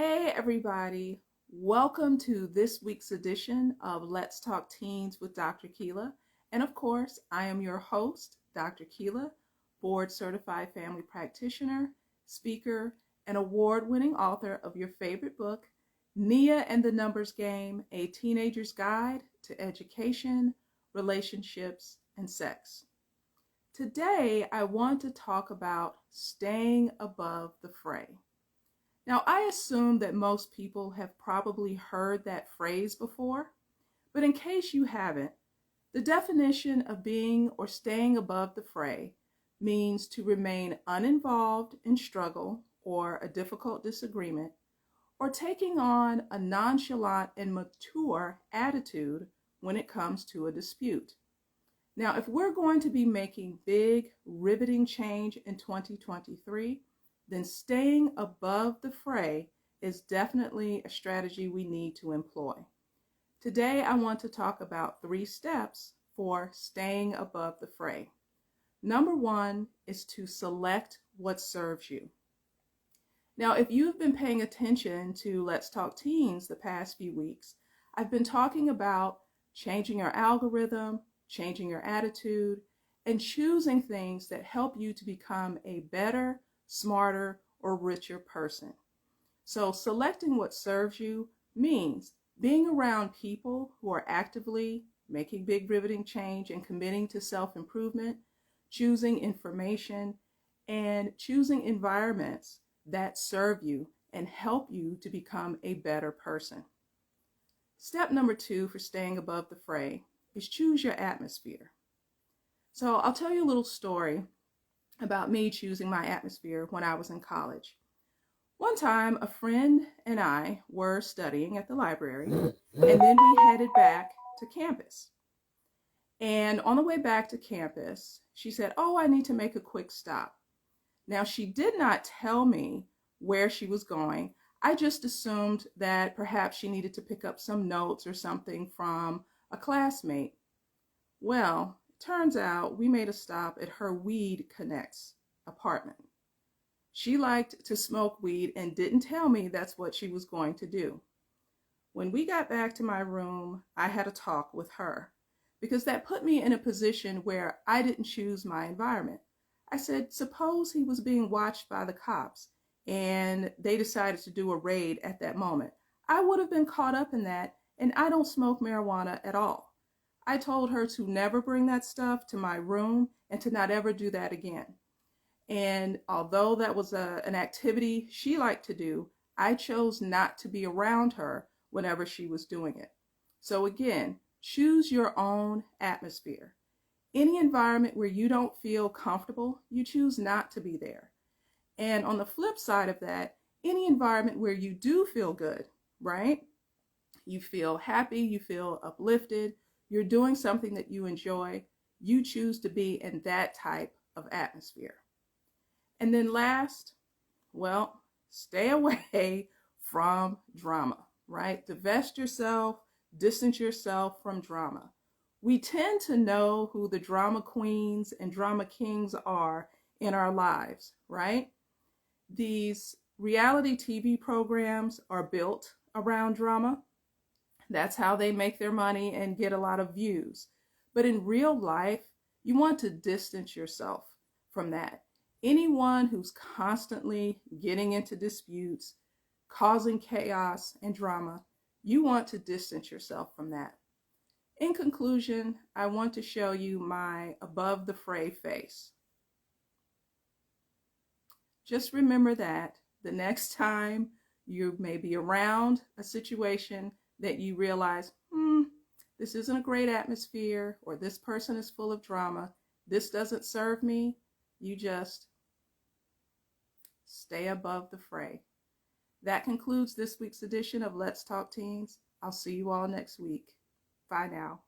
Hey everybody, welcome to this week's edition of Let's Talk Teens with Dr. Kela. And of course, I am your host, Dr. Kela, board certified family practitioner, speaker, and award-winning author of your favorite book, Nia and the Numbers Game, A Teenager's Guide to Education, Relationships, and Sex. Today, I want to talk about staying above the fray. Now, I assume that most people have probably heard that phrase before, but in case you haven't, the definition of being or staying above the fray means to remain uninvolved in struggle or a difficult disagreement, or taking on a nonchalant and mature attitude when it comes to a dispute. Now, if we're going to be making big, riveting change in 2023, then staying above the fray is definitely a strategy we need to employ. Today, I want to talk about 3 steps for staying above the fray. Number 1 is to select what serves you. Now, if you've been paying attention to Let's Talk Teens the past few weeks, I've been talking about changing your algorithm, changing your attitude, and choosing things that help you to become a better, smarter, or richer person. So selecting what serves you means being around people who are actively making big riveting change and committing to self-improvement, choosing information, and choosing environments that serve you and help you to become a better person. Step number 2 for staying above the fray is choose your atmosphere. So I'll tell you a little story about me choosing my atmosphere when I was in college. One time, a friend and I were studying at the library, and then we headed back to campus. And on the way back to campus, she said, "Oh, I need to make a quick stop." Now, she did not tell me where she was going. I just assumed that perhaps she needed to pick up some notes or something from a classmate. Well, turns out we made a stop at her Weed Connects apartment. She liked to smoke weed and didn't tell me that's what she was going to do. When we got back to my room, I had a talk with her because that put me in a position where I didn't choose my environment. I said, suppose he was being watched by the cops and they decided to do a raid at that moment. I would have been caught up in that, and I don't smoke marijuana at all. I told her to never bring that stuff to my room and to not ever do that again. And although that was an activity she liked to do, I chose not to be around her whenever she was doing it. So again, choose your own atmosphere. Any environment where you don't feel comfortable, you choose not to be there. And on the flip side of that, any environment where you do feel good, right? You feel happy, you feel uplifted, you're doing something that you enjoy, you choose to be in that type of atmosphere. And then last, well, stay away from drama, right? Divest yourself, distance yourself from drama. We tend to know who the drama queens and drama kings are in our lives, right? These reality TV programs are built around drama. That's how they make their money and get a lot of views. But in real life, you want to distance yourself from that. Anyone who's constantly getting into disputes, causing chaos and drama, you want to distance yourself from that. In conclusion, I want to show you my above the fray face. Just remember that the next time you may be around a situation that you realize, this isn't a great atmosphere, or this person is full of drama, this doesn't serve me, you just stay above the fray. That concludes this week's edition of Let's Talk Teens. I'll see you all next week. Bye now.